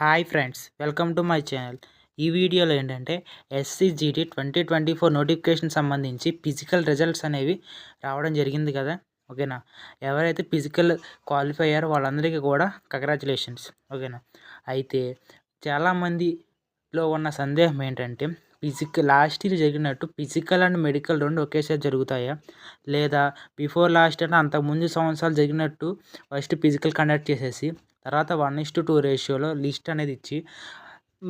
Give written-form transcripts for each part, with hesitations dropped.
Hi friends, welcome to my channel. ఈ వీడియోలో ఏంటంటే ఎస్సీజీటీ 2024 నోటిఫికేషన్ సంబంధించి ఫిజికల్ రిజల్ట్స్ అనేవి రావడం జరిగింది కదా. ఓకేనా. ఎవరైతే ఫిజికల్ క్వాలిఫై అయ్యారో వాళ్ళందరికీ కూడా కంగ్రాచులేషన్స్. ఓకేనా. అయితే చాలామందిలో ఉన్న సందేహం ఏంటంటే లాస్ట్ ఇయర్ జరిగినట్టు ఫిజికల్ అండ్ మెడికల్ రెండు ఒకేసారి జరుగుతాయా, లేదా బిఫోర్ లాస్ట్ అంటే అంతకుముందు సంవత్సరాలు జరిగినట్టు ఫస్ట్ ఫిజికల్ కండక్ట్ చేసేసి తర్వాత 1:2 రేషియోలో లిస్ట్ అనేది ఇచ్చి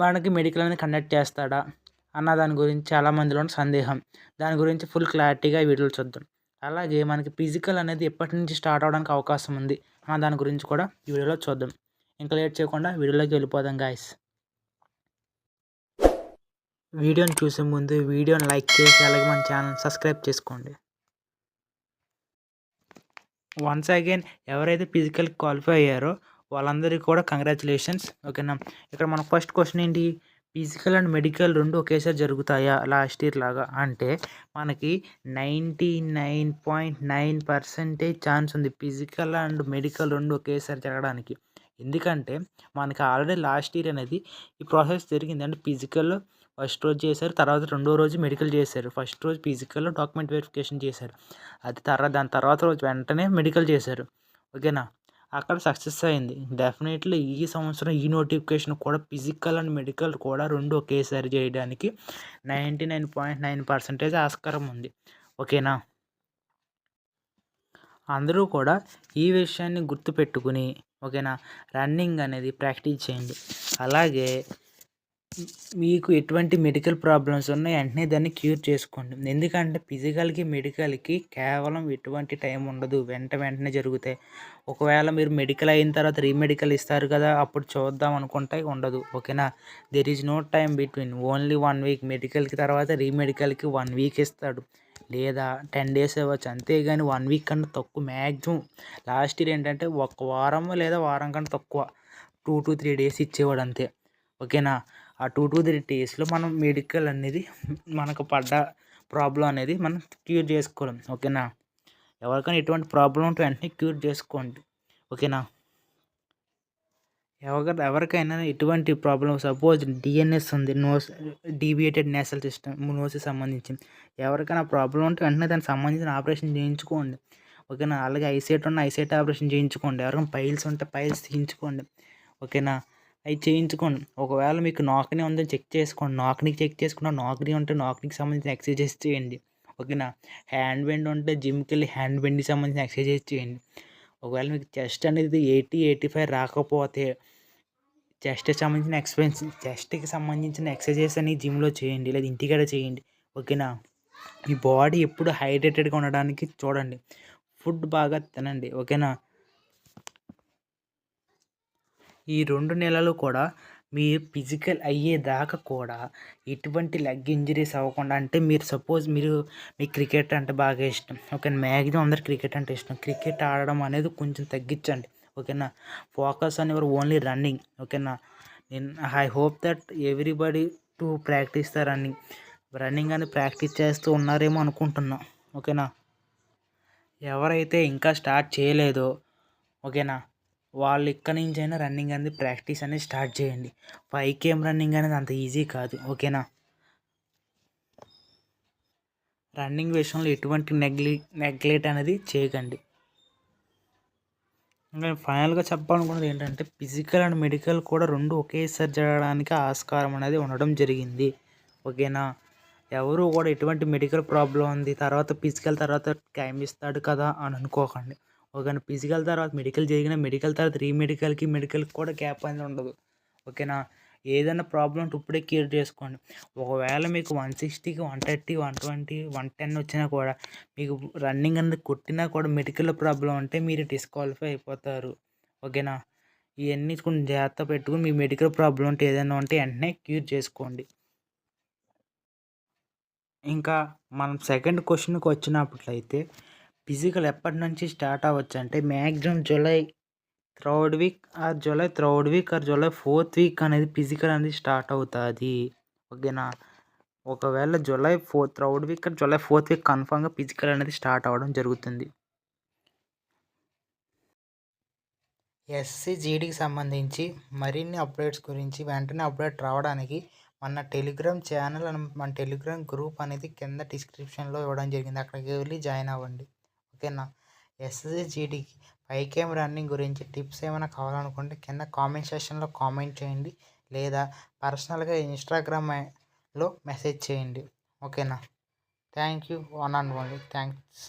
మనకి మెడికల్ అనేది కండక్ట్ చేస్తాడా అన్న దాని గురించి చాలామందిలో సందేహం. దాని గురించి ఫుల్ క్లారిటీగా ఈ వీడియోలో చూద్దాం. అలాగే మనకి ఫిజికల్ అనేది ఎప్పటి నుంచి స్టార్ట్ అవడానికి అవకాశం ఉంది అన్న దాని గురించి కూడా ఈ వీడియోలో చూద్దాం. ఇంకా లేట్ చేయకుండా వీడియోలోకి వెళ్ళిపోదాం గాయస్. వీడియోని చూసే ముందు వీడియోని లైక్ చేసి అలాగే మన ఛానల్ సబ్స్క్రైబ్ చేసుకోండి. వన్స్ అగైన్ ఎవరైతే ఫిజికల్ క్వాలిఫై అయ్యారో వాళ్ళందరికీ కూడా కంగ్రాచులేషన్స్. ఓకేనా. ఇక్కడ మన ఫస్ట్ క్వశ్చన్ ఏంటి, ఫిజికల్ అండ్ మెడికల్ రెండు ఒకేసారి జరుగుతాయా లాస్ట్ ఇయర్ లాగా అంటే మనకి 99.9% ఛాన్స్ ఉంది ఫిజికల్ అండ్ మెడికల్ రెండు ఒకేసారి జరగడానికి. ఎందుకంటే మనకి ఆల్రెడీ లాస్ట్ ఇయర్ అనేది ఈ ప్రాసెస్ జరిగింది. అంటే ఫిజికల్ ఫస్ట్ రోజు చేశారు, తర్వాత రెండో రోజు మెడికల్ చేశారు. ఫస్ట్ రోజు ఫిజికల్లో డాక్యుమెంట్ వెరిఫికేషన్ చేశారు, అది దాని తర్వాత రోజు వెంటనే మెడికల్ చేశారు. ఓకేనా. అక్కడ సక్సెస్ అయింది. డెఫినెట్లీ ఈ సంవత్సరం ఈ నోటిఫికేషన్ కూడా ఫిజికల్ అండ్ మెడికల్ కూడా రెండు ఒకేసారి చేయడానికి 99.9% ఆస్కారం ఉంది. ఓకేనా. అందరూ కూడా ఈ విషయాన్ని గుర్తుపెట్టుకుని ఓకేనా రన్నింగ్ అనేది ప్రాక్టీస్ చేయండి. అలాగే మీకు ఎటువంటి మెడికల్ ప్రాబ్లమ్స్ ఉన్నాయి వెంటనే దాన్ని క్యూర్ చేసుకోండి. ఎందుకంటే ఫిజికల్కి మెడికల్కి కేవలం ఎటువంటి టైం ఉండదు, వెంటనే జరుగుతాయి. ఒకవేళ మీరు మెడికల్ అయిన తర్వాత రీమెడికల్ ఇస్తారు కదా, అప్పుడు చూద్దాం అనుకుంటే ఉండదు. ఓకేనా. There is no time between, only 1 week. మెడికల్కి తర్వాత రీమెడికల్కి 1 వీక్ ఇస్తాడు, లేదా 10 days ఇవ్వచ్చు. అంతేగాని 1 వీక్ కన్నా తక్కువ మ్యాక్సిమం. లాస్ట్ ఇయర్ ఏంటంటే 1 వారం లేదా వారం కన్నా తక్కువ 2 to 3 days ఇచ్చేవాడు అంతే. ఓకేనా. ఆ 2 to 3 daysలో మనం మెడికల్ అనేది మనకు పడ్డ ప్రాబ్లం అనేది మనం క్యూర్ చేసుకోలేం. ఓకేనా. ఎవరికైనా ఎటువంటి ప్రాబ్లం ఉంటే వెంటనే క్యూర్ చేసుకోండి. ఓకేనా. ఎవరికైనా ఎటువంటి ప్రాబ్లం, సపోజ్ డిఎన్ఎస్ ఉంది, డీవియేటెడ్ నేషనల్ సిస్టమ్ నోస్కి సంబంధించి ఎవరికైనా ప్రాబ్లం ఉంటే వెంటనే దానికి సంబంధించిన ఆపరేషన్ చేయించుకోండి. ఓకేనా. అలాగే ఐసైట్ ఉన్న ఐసైట్ ఆపరేషన్ చేయించుకోండి. ఎవరికైనా పైల్స్ ఉంటే పైల్స్ తీయించుకోండి. ఓకేనా. అవి చేయించుకోండి. ఒకవేళ మీకు నాక్నీ ఉందని చెక్ చేసుకోండి. నాక్నీకి చెక్ చేసుకున్న నాక్నీ ఉంటే నాక్నీకి సంబంధించిన ఎక్సర్సైజెస్ చేయండి. ఓకేనా. హ్యాండ్ బెండ్ ఉంటే జిమ్కి వెళ్ళి హ్యాండ్ బెండ్కి సంబంధించిన ఎక్సర్సైజెస్ చేయండి. ఒకవేళ మీకు చెస్ట్ అనేది 80-85 రాకపోతే చెస్ట్కి సంబంధించిన ఎక్సర్సైజెస్ అని జిమ్లో చేయండి, లేదా ఇంటికాడ చేయండి. ఓకేనా. మీ బాడీ ఎప్పుడు హైడ్రేటెడ్గా ఉండడానికి చూడండి. ఫుడ్ బాగా తినండి. ఓకేనా. ఈ 2 నెలలు కూడా మీ ఫిజికల్ అయ్యేదాకా కూడా ఎటువంటి లెగ్ ఇంజరీస్ అవ్వకుండా, అంటే మీరు సపోజ్ మీ క్రికెట్ అంటే బాగా ఇష్టం. ఓకే. మ్యాక్సిమం అందరు క్రికెట్ అంటే ఇష్టం. క్రికెట్ ఆడడం అనేది కొంచెం తగ్గించండి. ఓకేనా. ఫోకస్ అని యువర్ ఓన్లీ రన్నింగ్. ఓకేనా. I hope that everybody to practice the running అని ప్రాక్టీస్ చేస్తూ ఉన్నారేమో అనుకుంటున్నా. ఓకేనా. ఎవరైతే ఇంకా స్టార్ట్ చేయలేదో ఓకేనా వాళ్ళు ఇక్కడి నుంచి అయినా రన్నింగ్ అనేది ప్రాక్టీస్ అనేది స్టార్ట్ చేయండి. 5 km రన్నింగ్ అనేది అంత ఈజీ కాదు. ఓకేనా. రన్నింగ్ విషయంలో ఎటువంటి నెగ్లెక్ట్ అనేది చేయకండి. ఇంకా ఫైనల్గా చెప్పాలనుకున్నది ఏంటంటే ఫిజికల్ అండ్ మెడికల్ కూడా రెండు ఒకేసారి జరగడానికి ఆస్కారం అనేది ఉండడం జరిగింది. ఓకేనా. ఎవరు కూడా ఎటువంటి మెడికల్ ప్రాబ్లం ఉంది తర్వాత ఫిజికల్ తర్వాత టైం ఇస్తాడు కదా అని అనుకోకండి. ఓకేనా. ఫిజికల్ తర్వాత మెడికల్ జరిగిన మెడికల్ తర్వాత మెడికల్కి కూడా గ్యాప్ అనేది ఉండదు. ఓకేనా. ఏదైనా ప్రాబ్లం ఉంటే ఇప్పుడే క్యూర్ చేసుకోండి. ఒకవేళ మీకు 160కి 130 120 110 వచ్చినా కూడా మీకు రన్నింగ్ అనేది కొట్టినా కూడా మెడికల్ ప్రాబ్లం ఉంటే మీరు డిస్క్వాలిఫై అయిపోతారు. ఓకేనా. ఇవన్నీ కొంచెం జాగ్రత్త పెట్టుకుని మీ మెడికల్ ప్రాబ్లం ఉంటే ఏదైనా ఉంటే వెంటనే క్యూర్ చేసుకోండి. ఇంకా మనం సెకండ్ క్వశ్చన్కి వచ్చినట్లయితే ఫిజికల్ ఎప్పటి నుంచి స్టార్ట్ అవ్వచ్చు అంటే maximum July 3rd week or July 4th week అనేది ఫిజికల్ అనేది స్టార్ట్ అవుతుంది. ఓకేనా. ఒకవేళ July 3rd week or July 4th week కన్ఫామ్గా ఫిజికల్ అనేది స్టార్ట్ అవ్వడం జరుగుతుంది. ఎస్సీజీడీకి సంబంధించి మరిన్ని అప్డేట్స్ గురించి వెంటనే అప్డేట్ రావడానికి మన టెలిగ్రామ్ ఛానల్ మన టెలిగ్రామ్ గ్రూప్ అనేది కింద డిస్క్రిప్షన్లో ఇవ్వడం జరిగింది. అక్కడికి వెళ్ళి జాయిన్ అవ్వండి. ఓకేనా. ఎస్సీజీడీకి పైకేమ్ రన్నింగ్ గురించి టిప్స్ ఏమైనా కావాలనుకుంటే కింద కామెంట్ సెక్షన్లో కామెంట్ చేయండి, లేదా పర్సనల్గా ఇన్స్టాగ్రామ్లో మెసేజ్ చేయండి. ఓకేనా. Thank you. One and only thanks.